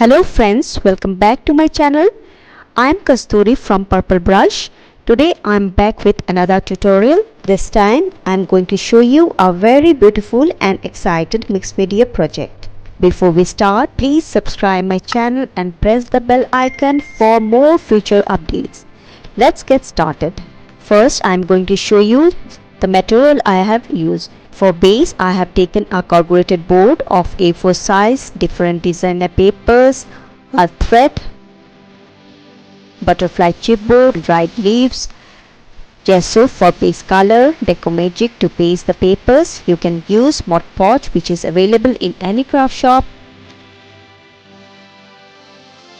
Hello friends, welcome back to my channel. I'm Kasturi from Purple Brush. Today I'm back with another tutorial. This time I'm going to show you a very beautiful and excited mixed media project. Before we start, please subscribe my channel and press the bell icon for more future updates. Let's get started. First I'm going to show you the material I have used. For base, I have taken a corrugated board of A4 size, different designer papers, a thread, butterfly chipboard, dried leaves, gesso for base color, Decomagic to paste the papers. You can use Modpodge, which is available in any craft shop,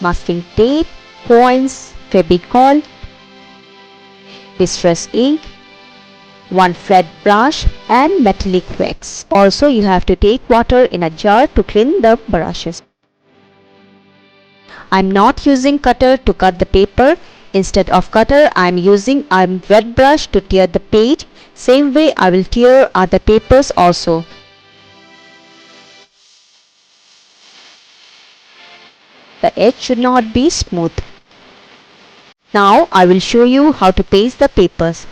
masking tape, coins, Fevicol, distress ink, one flat brush and metallic wax. Also you have to take water in a jar to clean the brushes. I'm not using cutter to cut the paper. Instead of cutter, I'm using a wet brush to tear the page. Same way I will tear other papers also. The edge should not be smooth. Now I will show you how to paste the papers.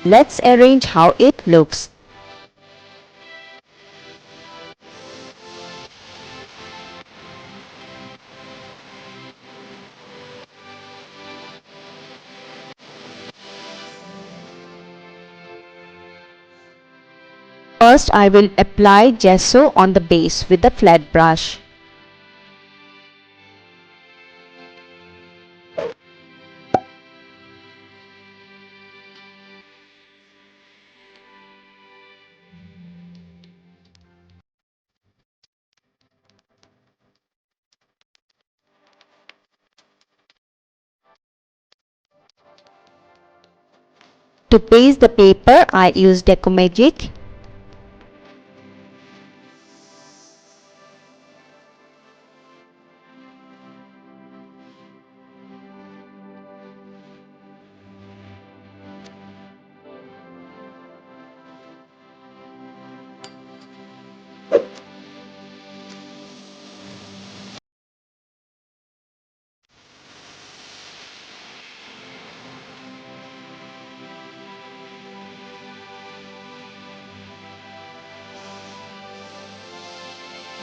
Let's arrange how it looks. First I will apply gesso on the base with the flat brush. To paste the paper, I use Decomagic.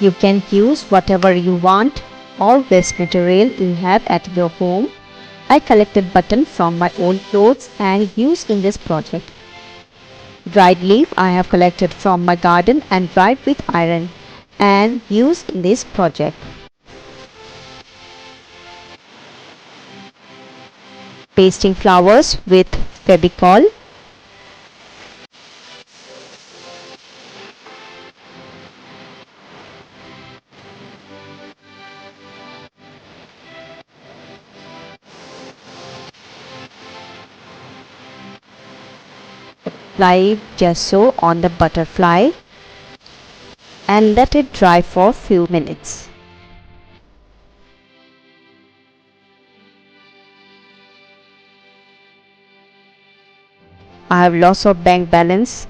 You can use whatever you want or waste material you have at your home. I collected buttons from my own clothes and used in this project. Dried leaf I have collected from my garden and dried with iron and used in this project. Pasting flowers with Fevicol. Apply gesso on the butterfly and let it dry for few minutes. I have loss of bank balance.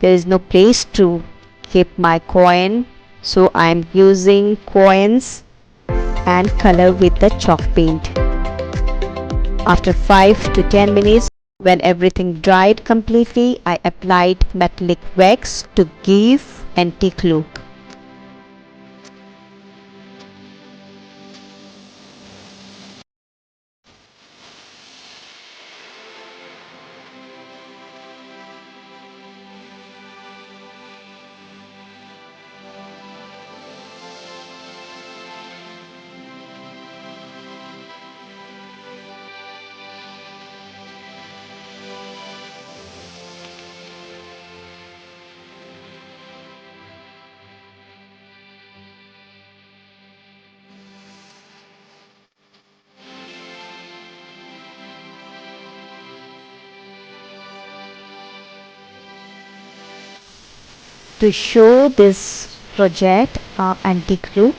There is no place to keep my coin, so I am using coins and color with the chalk paint. After 5 to 10 minutes, when everything dried completely, I applied metallic wax to give antique look. To show this project antique look,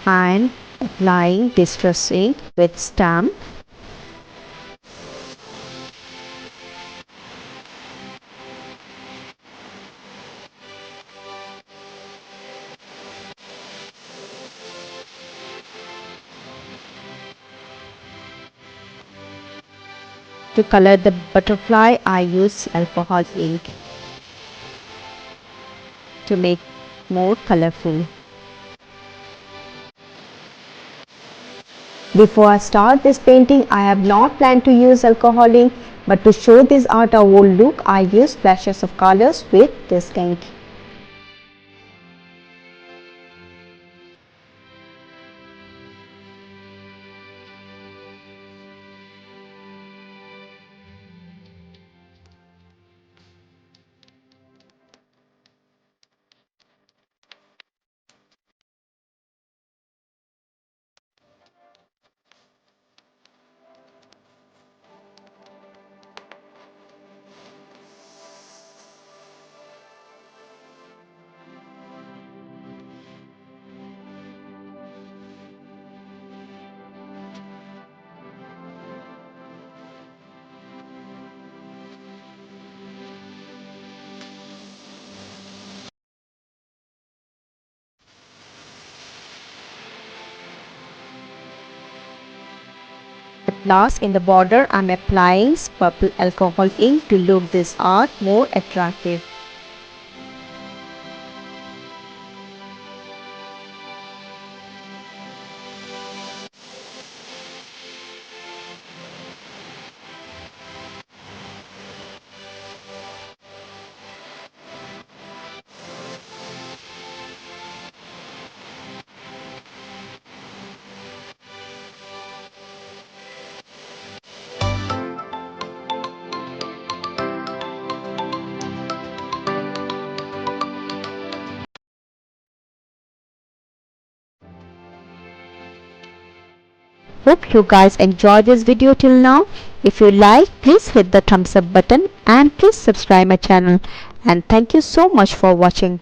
and Applying distress ink with stamp. To color the butterfly, I use alcohol ink to make more colorful. Before I start this painting, I have not planned to use alcohol ink, but to show this art a whole look, I use flashes of colors with this ink. Last, in the border, I am applying purple alcohol ink to look this art more attractive. Hope you guys enjoyed this video till now. If you like, please hit the thumbs up button and please subscribe my channel. And thank you so much for watching.